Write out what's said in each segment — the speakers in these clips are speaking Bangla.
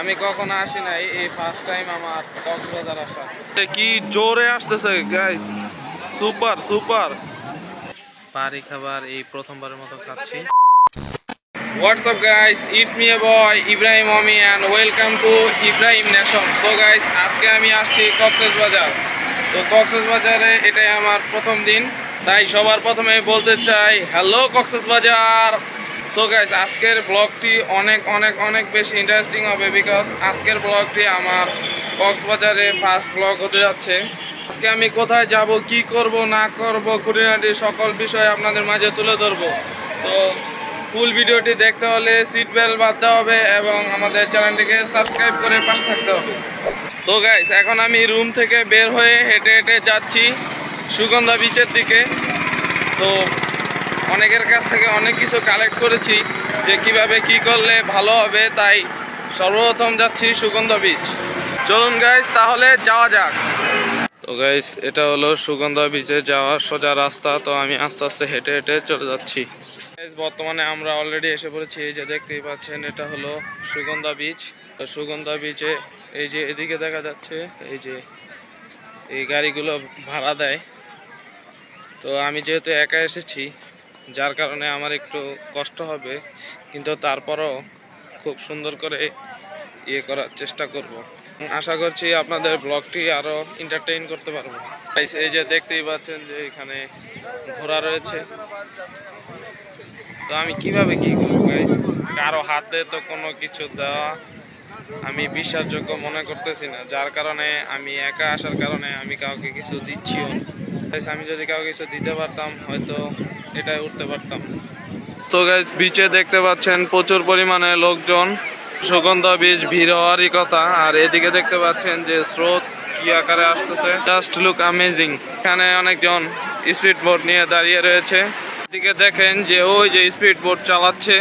আমি কখনো আসি নাই, এই ফার্স্ট টাইম আমার কক্সবাজার আসা। কি জোরে আসতেছে গাইস, সুপার সুপার। পাহাড়ি খাবার এই প্রথমবারের মতো খাচ্ছি। What's up guys, it's me a boy Ibrahim Omi and welcome to Ibrahim Nation. So guys, আজকে আমি আসছি কক্সবাজার। তো কক্সবাজারে এটাই আমার প্রথম দিন, তাই সবার প্রথমে বলতে চাই হ্যালো কক্সবাজার। সো গাইস, আজকের ব্লগটি অনেক বেশি ইন্টারেস্টিং হবে, বিকজ আজকের ব্লগটি আমার কক্সবাজারে ফার্স্ট ব্লগ হতে যাচ্ছে। আজকে আমি কোথায় যাব, কি করব না করব, খুঁটিনাটি সকল বিষয় আপনাদের মাঝে তুলে ধরবো। তো ফুল ভিডিওটি দেখতে হলে সিট বেল্ট বাঁধতে হবে এবং আমাদের চ্যানেলটিকে সাবস্ক্রাইব করে পাশে থাকতে হবে। তো গাইস, এখন আমি রুম থেকে বের হয়ে হেঁটে হেঁটে যাচ্ছি সুগন্ধা বিচের দিকে। তো অনেকের কাছ থেকে অনেক কিছু কালেক্ট করেছি যে কিভাবে কি করলে ভালো হবে, তাই সর্বপ্রথম যাচ্ছি সুগন্ধা বিচ। চলুন গাইস, তাহলে যাওয়া যাক। তো গাইস, এটা হলো সুগন্ধা বিচে যাওয়ার সোজা রাস্তা। তো আমি আস্তে আস্তে হেঁটে হেঁটে চলে যাচ্ছি। বর্তমানে আমরা অলরেডি এসে পড়েছি। এই যে দেখতেই পাচ্ছেন, এটা হলো সুগন্ধা বিচ। তো সুগন্ধা বিচে এই যে এদিকে দেখা যাচ্ছে, এই যে এই গাড়িগুলো ভাড়া দেয়। তো আমি যেহেতু একা এসেছি, যার কারণে আমার একটু কষ্ট হবে, কিন্তু তারপরও খুব সুন্দর করে ইয়ে করার চেষ্টা করব। আশা করছি আপনাদের ব্লগটি আরও এন্টারটেইন করতে পারবো। এই যে দেখতেই পাচ্ছেন যে এখানে ঘোড়া রয়েছে। তো আমি কিভাবে কি করবো গাইস, কারো হাতে তো কোনো কিছু দেওয়া আমি বিশ্বাসযোগ্য মনে করতেছি না, যার কারণে আমি একা আসার কারণে আমি কাউকে কিছু দিচ্ছিও না। আমি যদি কাউকে কিছু দিতে পারতাম, হয়তো এটাই উঠতে পারতাম। তো গাইস, বিচে দেখতে পাচ্ছেন প্রচুর পরিমাণে লোকজন। সুগন্ধা বিচ ভিড় হওয়ারই কথা। আর এদিকে দেখতে পাচ্ছেন যে স্রোত কি আকারে আসতেছে, জাস্ট লুক অ্যামেজিং। এখানে অনেকজন স্পিড বোট নিয়ে দাঁড়িয়ে রয়েছে। এদিকে দেখেন যে ওই যে স্পিড বোট চালাচ্ছে।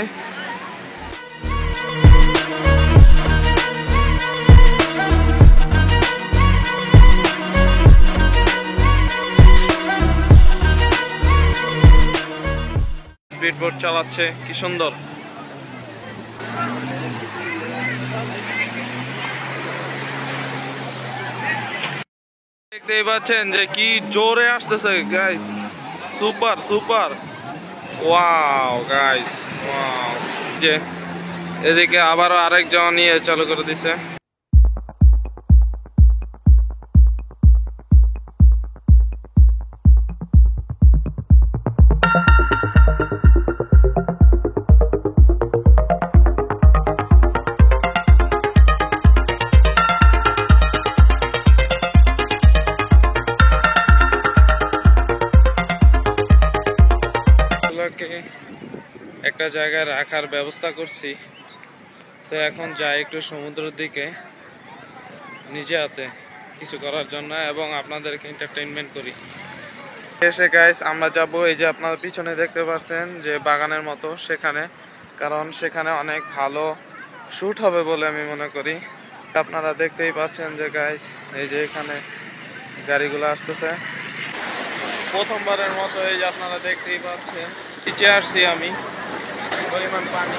স্পিড বোট চালাচ্ছে, কি সুন্দর। দেখতেই পাচ্ছেন যে কি জোরে আসতেছে guys, super super. Wow guys, wow. যে এদিকে আবারও আরেকজন নিয়ে চালু করে দিছে। একটা জায়গায় রাখার ব্যবস্থা করছি। তো এখন যাই একটু সমুদ্রের দিকে নিজে হাতে কিছু করার জন্য এবং আপনাদেরকে এন্টারটেইনমেন্ট করি। এসে গাইস, আমরা যাব এই যে আপনারা পিছনে দেখতে পাচ্ছেন যে বাগানের মতো সেখানে, কারণ সেখানে অনেক ভালো শুট হবে বলে আমি মনে করি। আপনারা দেখতেই পাচ্ছেন যে গাইস, এই যে এখানে গাড়িগুলো আসতেছে প্রথমবারের মতো। এই যে আপনারা দেখতেই পাচ্ছেন, নিচে আসছি আমি, পরিমাণ পানি।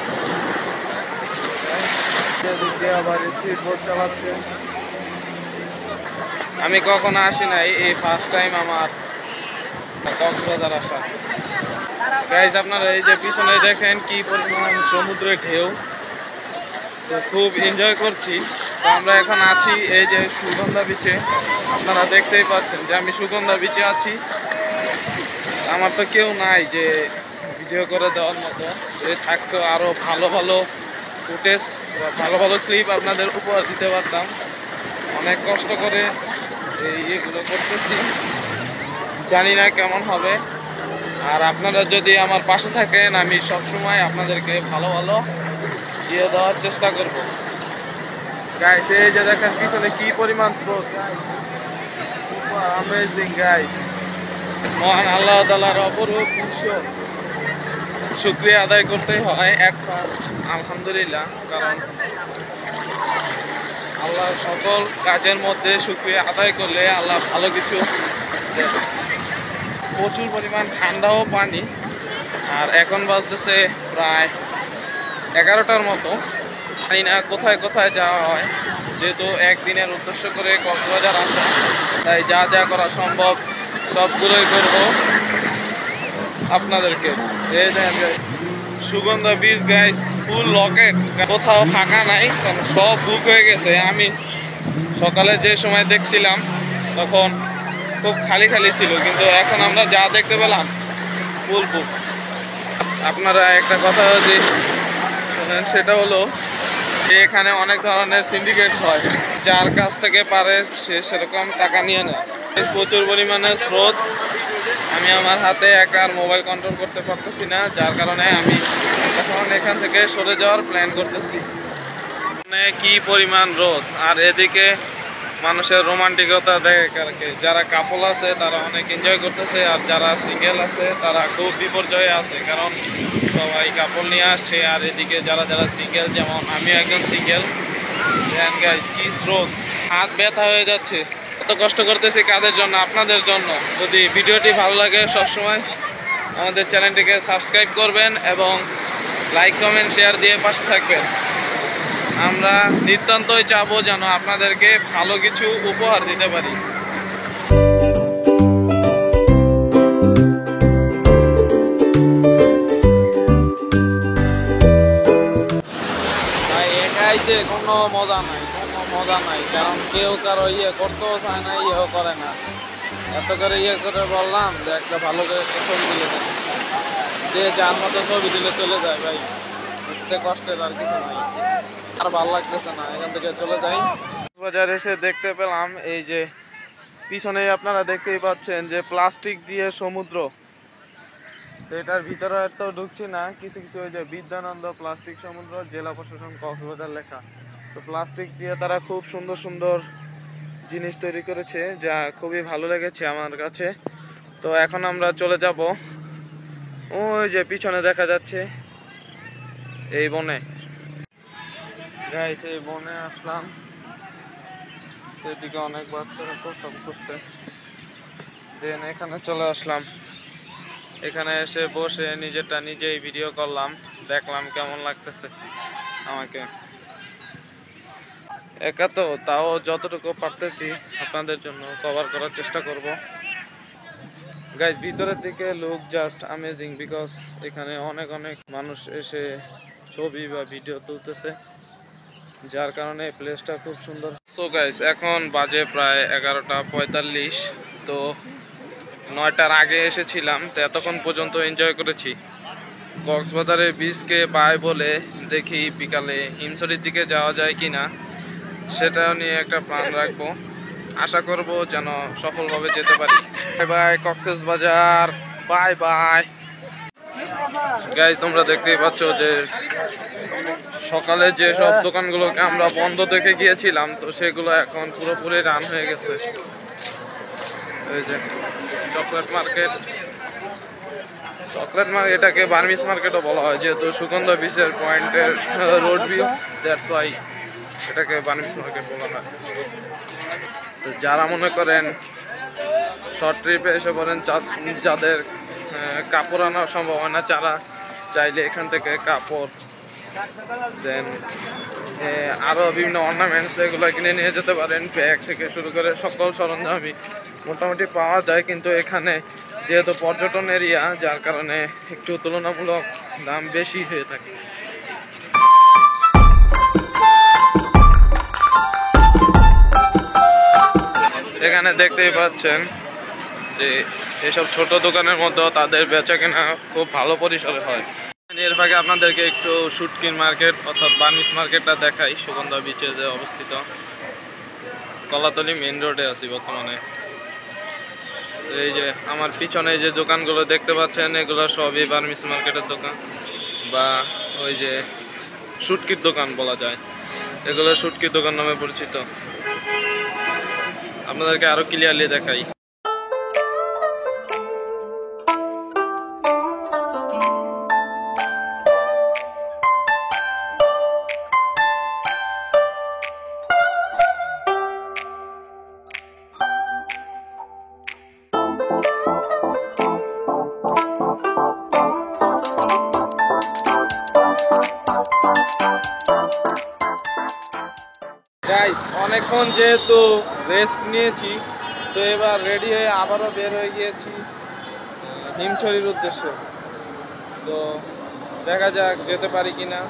আবার স্পিড বোট চালাচ্ছে। আমি কখনো আসি নাই, এই ফার্স্ট টাইম আমার কক্সবাজার আসা। গাইজ, আপনারা এই যে পিছনে দেখেন কি পরিমাণ সমুদ্রের ঢেউ। তো খুব এনজয় করছি। তো আমরা এখন আছি এই যে সুগন্ধা বিচে। আপনারা দেখতেই পাচ্ছেন যে আমি সুগন্ধা বিচে আছি। আমার তো কেউ নাই যে ভিডিও করে দেওয়ার মতো, যে থাকতো আরো ভালো ভালো ফুটেজ বা ভালো ভালো ক্লিপ আপনাদের উপহার দিতে পারতাম। অনেক কষ্ট করে এই এগুলো করতেছি, জানি না কেমন হবে। আর আপনারা যদি আমার পাশে থাকেন, আমি সবসময় আপনাদেরকে ভালো ভালো দিয়ে দেওয়ার চেষ্টা করব। গাইস, এই যে দেখেন পিছনে কি পরিমাণ স্রোত, অ্যামেজিং গাইস। মহান আল্লাহ তাআলার অপরূপ দৃশ্য, শুকরিয়া আদায় করতে হয় এক ফার্স্ট আলহামদুলিল্লাহ, কারণ আল্লাহর সকল কাজের মধ্যে শুকরিয়া আদায় করলে আল্লাহ ভালো কিছু দেন। প্রচুর পরিমাণ ঠান্ডাও পানি। আর এখন বাজতেছে প্রায় 11টার মতো। জানি না কোথায় কোথায় যাওয়া হয়, যেহেতু একদিনের উদ্দেশ্য করে কক্সবাজার আসা, তাই যা যা করা সম্ভব সবগুলোই করব আপনাদেরকে। এই দেখেন সুগন্ধা বিচ গাইস, ফুল লকেট, কোথাও ফাঁকা নাই, কারণ সব বুক হয়ে গেছে। আমি সকালে যে সময় দেখছিলাম তখন খুব খালি খালি ছিল, কিন্তু এখন আমরা যা দেখতে পেলাম ফুল বুক। আপনারা একটা কথা যদি শোনেন, সেটা হলো যে এখানে অনেক ধরনের সিন্ডিকেট হয়, যার কাছ থেকে পারে সে সেরকম টাকা নিয়ে নেয়। প্রচুর পরিমাণে স্রোত, আমি আমার হাতে একার মোবাইল কন্ট্রোল করতে পারতেছি না, যার কারণে আমি এখন এখান থেকে সরে যাওয়ার প্ল্যান করতেছি। মানে কি পরিমাণ রোদ, আর এদিকে মানুষের রোমান্টিকতা দেখে যারা কাপল আছে তারা অনেক এনজয় করতেছে, আর যারা সিঙ্গেল আছে তারা খুব বিপর্যয়ে আছে, কারণ সবাই কাপল নিয়ে আসছে। আর এদিকে যারা যারা সিঙ্গেল, যেমন আমি একজন সিঙ্গেল, কি স্রোত, হাত ব্যথা হয়ে যাচ্ছে। এত কষ্ট করতেছি কাদের জন্য? আপনাদের জন্য। যদি ভিডিওটি ভালো লাগে সবসময় আমাদের চ্যানেলটিকে সাবস্ক্রাইব করবেন এবং লাইক কমেন্ট শেয়ার দিয়ে পাশে থাকবেন। আমরা নিতান্তই চাবো যেন আপনাদেরকে ভালো কিছু উপহার দিতে পারি। ভাই একাই যে কোনো মজা নাই, কোনো মজা নাই, কারণ কেউ কারো করতেও চায় না, ইয়েও করে না। এত করে করে বললাম যে একটা ভালো করে একটা ছবি দিলে দেন, যে যার মতো ছবি দিলে চলে যায়। ভাই বুঝতে কষ্টের আর কিছু নাই, আর ভালো লাগতেছে না, এখান থেকে চলে যাই। বাজার এসে দেখতে পেলাম এই যে পিছনে আপনারা দেখতেই পাচ্ছেন যে প্লাস্টিক দিয়ে সমুদ্র। এটার ভিতরে তো ঢুকছি না, কিছু কিছু ওই যে বিদ্যানন্দ প্লাস্টিক সমুদ্র, জেলা প্রশাসন কক্সবাজার লেখা। তো প্লাস্টিক দিয়ে তারা খুব সুন্দর সুন্দর জিনিস তৈরি করেছে, যা খুবই ভালো লেগেছে আমার কাছে। তো এখন আমরা চলে যাব ওই যে পিছনে দেখা যাচ্ছে এই বনে। গাইস, এই বনে আসলাম, সেদিকে অনেক বাচ্চারা প্রসব করছে, দেন এখানে চলে আসলাম। এখানে এসে বসে নিজেরটা নিজেই ভিডিও করলাম, দেখলাম কেমন লাগতেছে আমাকে। একা তো, তাও যতটুকু পারতেছি আপনাদের জন্য কভার করার চেষ্টা করব। গাইস, ভিতরের দিকে লুক জাস্ট অ্যামেজিং, বিকজ এখানে অনেক অনেক মানুষ এসে ছবি বা ভিডিও তুলতেছে, যার কারণে প্লেসটা খুব সুন্দর। সো গাইস, এখন বাজে প্রায় 11:45। তো 9টার আগে এসেছিলাম, তো এতক্ষণ পর্যন্ত এনজয় করেছি। কক্সবাজারের বিচকে বাই বলে দেখি বিকালে হিমছড়ির দিকে যাওয়া যায় কিনা, সেটাও নিয়ে একটা প্ল্যান রাখবো। আশা করব যেন সফলভাবে যেতে পারি। Bye bye Cox's Bazar, bye bye. Guys, তোমরা দেখতেই পাচ্ছ যে সকালে যে সব দোকানগুলোকে আমরা বন্ধ দেখে গিয়েছিলাম, তো সেগুলো এখন পুরোপুরি রান হয়ে গেছে। এই যে চকলেট মার্কেট, এটাকে বার্মিস মার্কেটও বলা হয়, যেহেতু সুগন্ধা বিচের পয়েন্টের রোড ভিউ, দ্যাটস ওয়াই এটাকে বার্মিস মার্কেট বলা হয়। তো যারা মনে করেন শর্ট ট্রিপে এসে পড়েন, যাদের কাপড় আনা সম্ভব হয় না, যারা চাইলে এখান থেকে কাপড়, দেন আরও বিভিন্ন অর্নামেন্টস এগুলো কিনে নিয়ে যেতে পারেন। ব্যাগ থেকে শুরু করে সকল সরঞ্জামই মোটামুটি পাওয়া যায়, কিন্তু এখানে যেহেতু পর্যটন এরিয়া, যার কারণে একটু তুলনামূলক দাম বেশি হয়ে থাকে। এখানে দেখতেই পাচ্ছেন যে এসব ছোট দোকানের মধ্যে তাদের বেচাকেনা খুব ভালো পরিসরে হয়। এর ফাঁকে আপনাদেরকে একটু শুটকিন মার্কেট অর্থাৎ বার্মিস মার্কেটটা দেখাই। সুগন্ধা বিচে যে অবস্থিত, কলাতলি মেইন রোডে আছি বর্তমানে। এই যে আমার পিছনে যে দোকানগুলো দেখতে পাচ্ছেন, এগুলো সবই বার্মিস মার্কেটের দোকান, বা ওই যে শুটকির দোকান বলা যায়। এগুলো শুটকির দোকান নামে পরিচিত। আপনাদেরকে আরো ক্লিয়ারলি দেখাই। গাইস অনেকক্ষণ যেহেতু রেস্ট নিয়েছি, তো এবার রেডি হয়ে আবারও বের হয়ে গিয়েছি হিমছড়ির উদ্দেশ্যে। তো দেখা যাক যেতে পারি কিনা,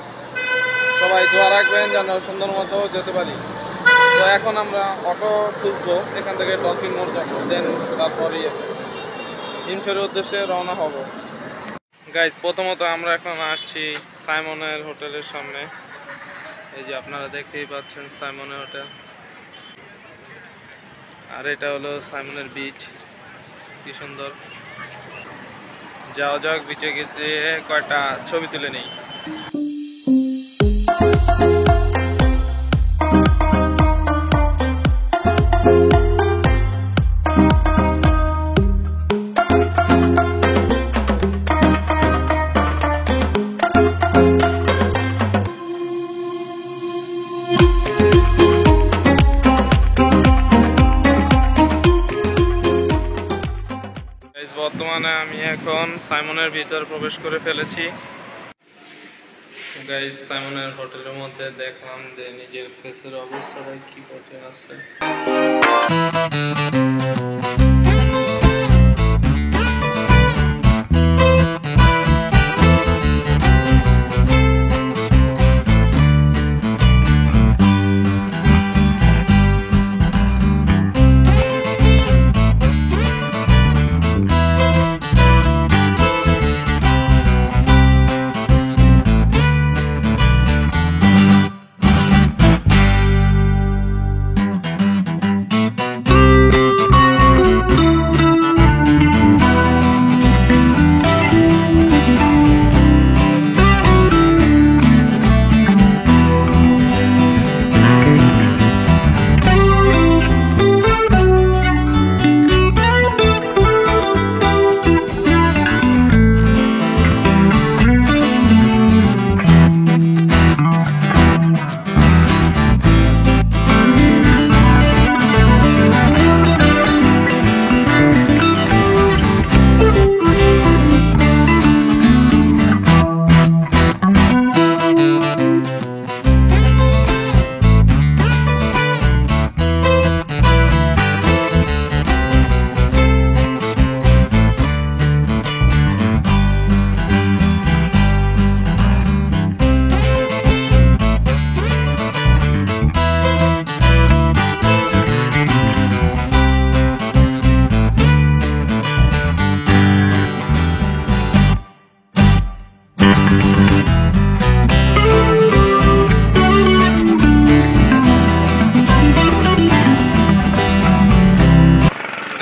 সবাই দোয়া রাখবেন যেন সুন্দর মতো যেতে পারি। তো এখন আমরা অটো খুঁজবো এখান থেকে ডলফিন মোড় যাবো, দেন তারপরে হিমছড়ির উদ্দেশ্যে রওনা হব। গাইস প্রথমত আমরা এখন আসছি সাইমনের হোটেলের সামনে। এই যে আপনারা দেখতেই পাচ্ছেন সাইমনের হোটেল, আর এটা হলো সাইমনের বিচ। কি সুন্দর, যাওয়া যাক বিচে গিয়ে কয়টা ছবি তুলে নেই। বর্তমানে আমি এখন সাইমনের ভিতর প্রবেশ করে ফেলেছি। গাইস সাইমনের হোটেলের মধ্যে দেখলাম যে নিজের ফেসের অবস্থাটা কি পর্যায়ে আছে।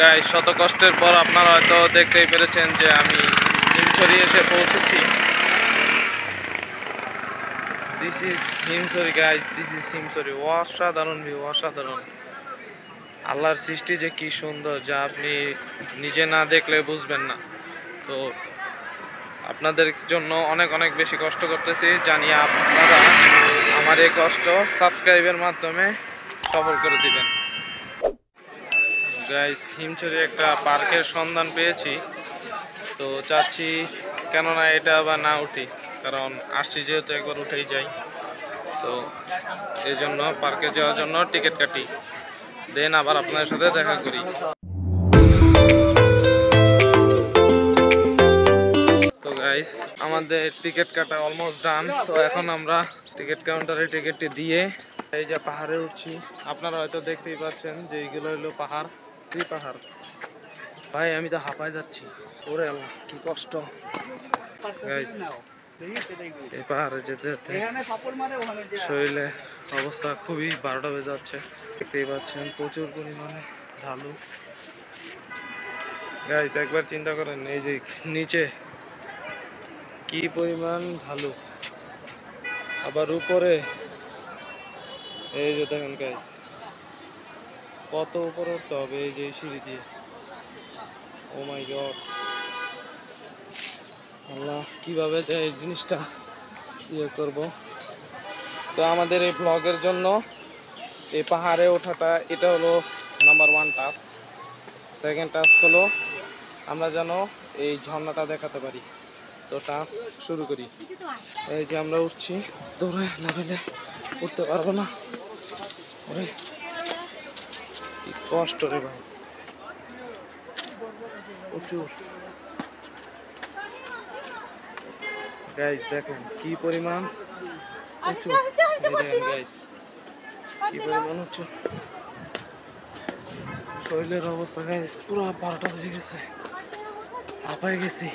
গাইস শত কষ্টের পর আপনারা হয়তো দেখতেই পেরেছেন যে আমি হিমছড়ি এসে পৌঁছেছি। This is Himchhari guys, this is Himchhari. অসাধারণ ভিউ, অসাধারণ। আল্লাহর সৃষ্টি যে কি সুন্দর, যা আপনি নিজে না দেখলে বুঝবেন না। তো আপনাদের জন্য অনেক অনেক বেশি কষ্ট করতেছি, জানি আপনারা আমার এই কষ্ট সাবস্ক্রাইবের মাধ্যমে সফল করে দিবেন। গাইস হিমছড়ি একটা পার্কের সন্ধান পেয়েছি, তো চাচ্ছি কেননা এটা আবার না উঠি, কারণ আসছি যেহেতু একবার উঠেই যাই। তো এই জন্য পার্কে যাওয়ার জন্য টিকিট কাটি, দেন আবার আপনাদের সাথে দেখা করি। তো গাইস আমাদের টিকিট কাটা অলমোস্ট ডান। তো এখন আমরা টিকিট কাউন্টারে টিকিটটি দিয়ে এই যে পাহাড়ে উঠছি। আপনারা হয়তো দেখতেই পাচ্ছেন যে এইগুলো হলো পাহাড়। কি পাহাড় ভাই, আমি তো হাঁপায় যাচ্ছি। ওরে আল্লাহ কি কষ্ট। গাইস এই পাহাড়ে যেতে যেতে শরীরে অবস্থা খুবই 12টা বেজে যাচ্ছে। দেখতেই পাচ্ছেন প্রচুর পরিমাণে ঢালু। গাইস একবার চিন্তা করেন, এই যে নিচে কি পরিমাণ ঢালু, আবার উপরে এই যে দেখেন গাইস কত উপরে উঠতে হবে এই যে সিঁড়ি দিয়ে। ও মাই গড, আল্লাহ কিভাবে যে এই জিনিসটা ইয়ে করব। তো আমাদের এই ব্লগের জন্য এই পাহাড়ে ওঠাটা এটা হলো নাম্বার 1 টাস্ক। সেকেন্ড টাস্ক হলো আমরা যেন এই ঝর্ণাটা দেখাতে পারি। তো টাস্ক শুরু করি। এই যে আমরা উঠছি, দৌড়ে না গেলে উঠতে পারবো না। ওরে কি কষ্ট রে ভাই, প্রচুর। গাইস দেখেন কি পরিমাণ উঁচু, দেখেন গাইস কি পরিমাণ উঁচু। শরীরের অবস্থা গাইস পুরো 12টা বেজে গেছে, হাঁপায় গেছি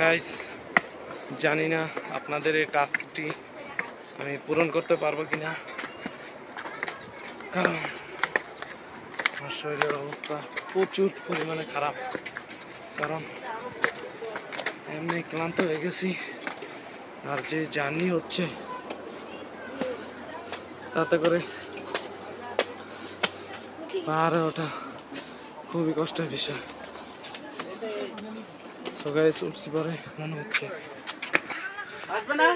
গাইস। জানি না আপনাদের এই টাস্কটি আমি পূরণ করতে পারবো কিনা, কারণ আমার শরীরের অবস্থা প্রচুর পরিমাণে খারাপ। কারণ এমনি ক্লান্ত হয়ে গেছি, আর যে জার্নি হচ্ছে তাতে করে পাহাড়ে ওঠা খুবই কষ্টের বিষয়। সো গাইস উঠছি পরে মনে হচ্ছে,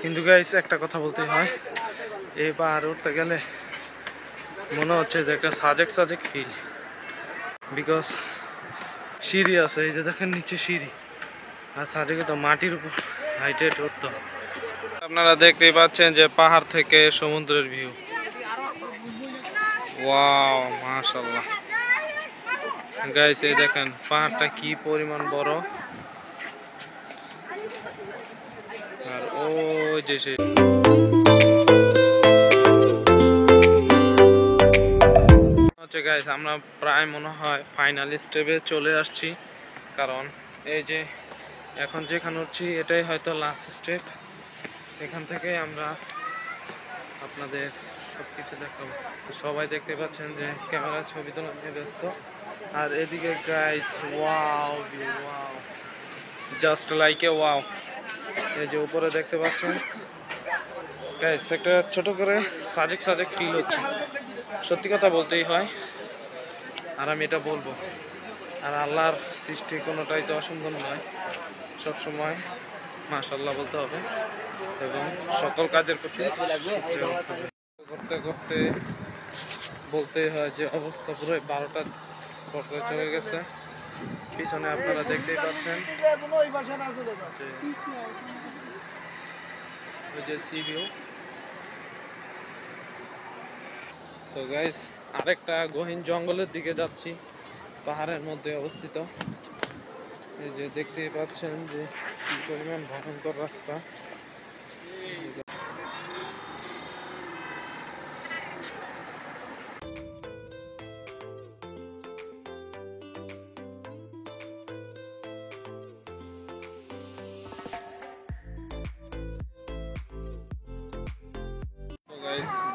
কিন্তু গাইস একটা কথা বলতেই হয়, এই পাহাড়ে উঠতে গেলে মনে হচ্ছে যে একটা সাজেক সাজেক ফিল, বিকজ সিঁড়ি আছে, এই যে দেখেন নিচে সিঁড়ি, আর সাজেকে তো মাটির উপর হাইটে উঠতে। আপনারা দেখতেই পাচ্ছেন যে পাহাড় থেকে সমুদ্রের ভিউ, ওয়াও মাশাআল্লাহ গাইস। এই দেখেন পাহাড়টা কি পরিমাণ বড়, আর ওই যে সেই হচ্ছে গাইস, আমরা প্রায় মনে হয় ফাইনাল স্টেপে চলে আসছি। কারণ এই যে এখন যেখানে উঠছি এটাই হয়তো লাস্ট স্টেপ, এখান থেকে আমরা আপনাদের সবকিছু দেখাবো। সবাই দেখতে পাচ্ছেন যে ক্যামেরা ছবি তোলা নিয়ে ব্যস্ত, আর এদিকে guys wow wow, just like a wow. এই যে উপরে দেখতে পাচ্ছেন গাইস একটা ছোট করে সাজেক সাজেক ফিল হচ্ছে, সত্যি কথা বলতেই হয়, আর আমি এটা বলবো। আর আল্লাহর সৃষ্টি কোনোটাই তো অসম্ভব নয়, সবসময় মাশাআল্লাহ বলতে হবে এবং সকল কাজের প্রতি করতে করতে বলতেই হয় যে অবস্থা পুরো 12টা পর্যায়ে চলে গেছে। পিছনে আপনারা দেখতেই পাচ্ছেন ওই যে সি ভিউ। তো গাইস আরেকটা গহীন জঙ্গলের দিকে যাচ্ছি, পাহাড়ের মধ্যে অবস্থিত। এই যে দেখতেই পাচ্ছেন যে কি পরিমাণ ভয়ঙ্কর রাস্তা।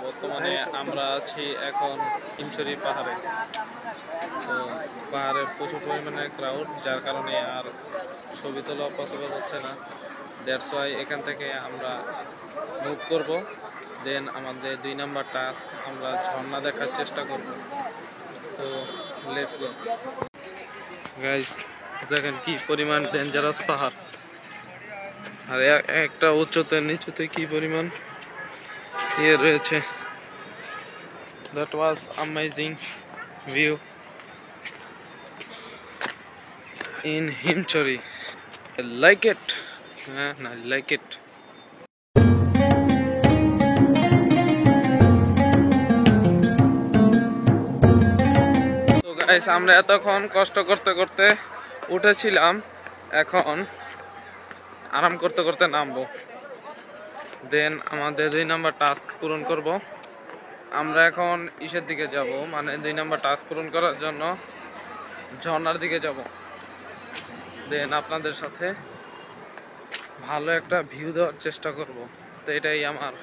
বর্তমানে আমরা আছি এখন হিমছড়ি পাহাড়ে। তো পাহাড়ে প্রচুর পরিমাণে ক্রাউড, যার কারণে আর ছবি তোলা পসিবল হচ্ছে না। দ্যাটস ওয়াই এখান থেকে আমরা মুভ করব, দেন আমাদের 2 নাম্বার টাস্ক আমরা ঝর্ণা দেখার চেষ্টা করব। তো লেটস গো গাইস। দেখেন কি পরিমাণ ডেঞ্জারাস পাহাড়, আর একটা উচ্চতে নিচুতে কি পরিমাণ ইয়ে রয়েছে। That was amazing view in Himchori. I like it. I like it. তো গাইস আমরা এতক্ষণ কষ্ট করতে করতে উঠেছিলাম, এখন আরাম করতে করতে নামবো, দেন আমাদের 2 নাম্বার টাস্ক পূরণ করব। আমরা এখন ইসের দিকে যাব, মানে 2 নাম্বার টাস্ক পূরণ করার জন্য ঝর্ণার দিকে যাব, দেন আপনাদের সাথে ভালো একটা ভিউ দেওয়ার চেষ্টা করব। তো এটাই আমার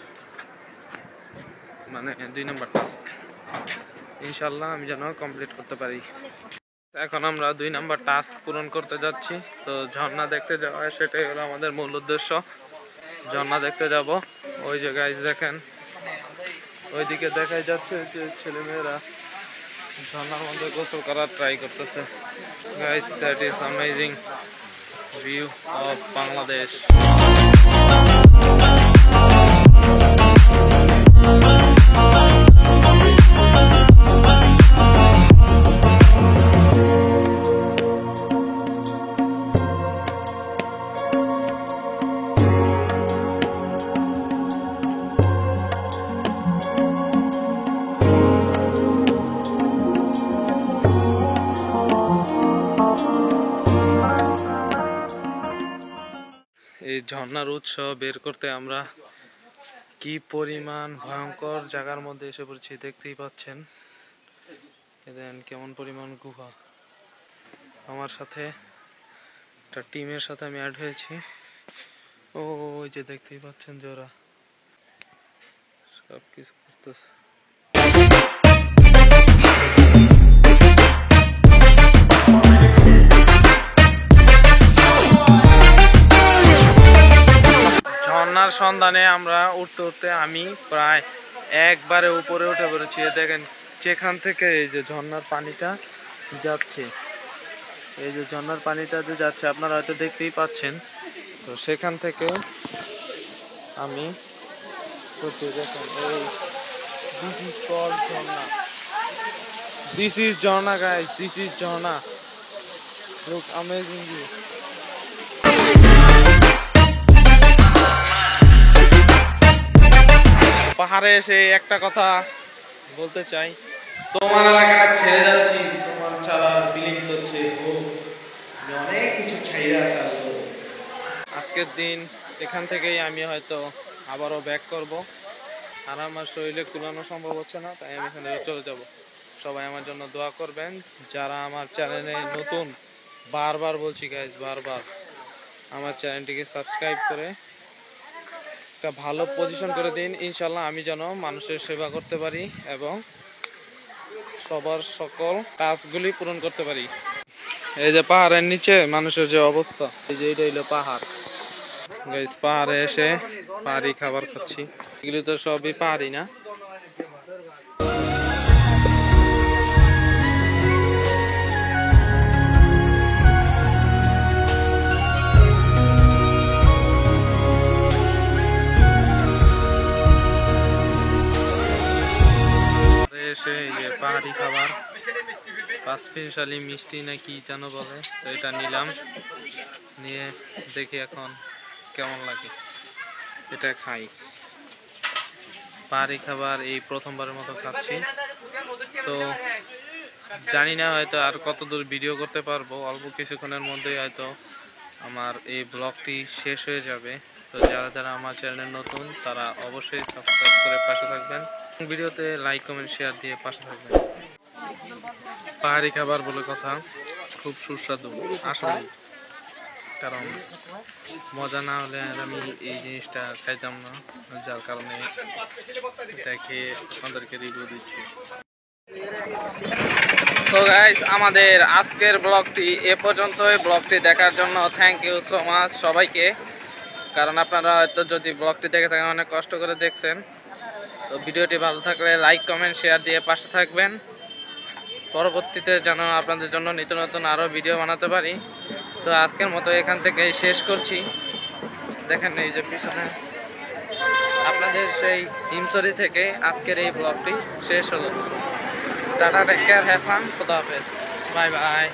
মানে 2 নাম্বার টাস্ক, ইনশাল্লাহ আমি যেন কমপ্লিট করতে পারি। এখন আমরা 2 নাম্বার টাস্ক পূরণ করতে যাচ্ছি। তো ঝর্ণা দেখতে যাওয়া, সেটাই হলো আমাদের মূল উদ্দেশ্য। ঝর্ণা দেখতে যাব। ওই যে গাইস দেখেন ওইদিকে দেখাই যাচ্ছে যে ছেলেমেয়েরা ঝর্ণার মধ্যে গোসল করার ট্রাই করতেছে। Guys that is amazing view of Bangladesh. ঝর্ণার উৎস বের করতে আমরা কি পরিমাণ ভয়ঙ্কর জায়গার মধ্যে এসে পড়েছি দেখতেই পাচ্ছেন। দেখেন কেমন পরিমাণ গুহা। আমার সাথে একটা টিমের সাথে আমি অ্যাড হয়েছি। ওই যে দেখতেই পাচ্ছেন যে ওরা সব কিছু করতেছে। ঝর্ণার সন্ধানে আমরা উঠতে উঠতে আমি প্রায় একবারে উপরে উঠে পড়েছি। দেখেন যেখান থেকে এই যে ঝর্ণার পানিটা যাচ্ছে, এই যে ঝর্ণার পানিটা যে যাচ্ছে আপনারা হয়তো দেখতেই পাচ্ছেন। তো সেখান থেকে আমি দেখেন এই this is called jharna, this is jharna guys, this is jharna. Look amazing view. পাহাড়ে এসে একটা কথা বলতে চাই, তোমার এলাকা ছেড়ে যাচ্ছি, তোমার ছাড়া ফিলিংস হচ্ছে অনেক কিছু ছেড়ে আসা। আজকের দিন এখান থেকেই আমি হয়তো আবারও ব্যাক করব, আর আমার শরীরে কুলানো সম্ভব হচ্ছে না, তাই আমি এখান থেকে চলে যাব। সবাই আমার জন্য দোয়া করবেন। যারা আমার চ্যানেলে নতুন, বারবার বলছি গাইজ, বারবার আমার চ্যানেলটিকে সাবস্ক্রাইব করে একটা ভালো পজিশন করে দিন। ইনশাল্লাহ আমি যেন মানুষের সেবা করতে পারি এবং সবার সকল কাজগুলি পূরণ করতে পারি। এই যে পাহাড়ের নিচে মানুষের যে অবস্থা, এই যে এটা হইলো পাহাড় গাইস। পাহাড়ে এসে পাহাড়ি খাবার খাচ্ছি। এগুলি তো সবই পাহাড়ি না। এসে এই যে পাহাড়ি খাবার, পাঁচমিশালি মিষ্টি নাকি যেন বলে, তো এটা নিলাম। নিয়ে দেখি এখন কেমন লাগে, এটা খাই। পাহাড়ি খাবার এই প্রথমবারের মতো খাচ্ছি, তো জানি না হয়তো আর কতদূর ভিডিও করতে পারবো। অল্প কিছুক্ষণের মধ্যেই হয়তো আমার এই ব্লগটি শেষ হয়ে যাবে। তো যারা যারা আমার চ্যানেলে নতুন তারা অবশ্যই সাবস্ক্রাইব করে পাশে থাকবেন, ভিডিওতে লাইক কমেন্ট শেয়ার দিয়ে পাশে থাকবেন। পাহাড়ি খাবার বলে কথা, খুব সুস্বাদু আসলে, কারণ মজা না হলে আর আমি এই জিনিসটা খাইতাম না, যার কারণে এটা খেয়ে আপনাদেরকে রিভিউ দিচ্ছি। সো গাইস, আমাদের আজকের ব্লগটি এ পর্যন্তই। ব্লগটি দেখার জন্য থ্যাংক ইউ সো মাচ সবাইকে, কারণ আপনারা হয়তো যদি ব্লগটি দেখে থাকেন অনেক কষ্ট করে দেখছেন। তো ভিডিওটি ভালো থাকলে লাইক কমেন্ট শেয়ার দিয়ে পাশে থাকবেন, পরবর্তীতে যেন আপনাদের জন্য নিত্য নতুন আরও ভিডিও বানাতে পারি। তো আজকের মতো এখান থেকে শেষ করছি। দেখেন এই যে পিছনে আপনাদের সেই হিমছড়ি থেকে আজকের এই ব্লগটি শেষ হলো। Tata, take care, have fun, খোদা হাফেজ, বাই বাই।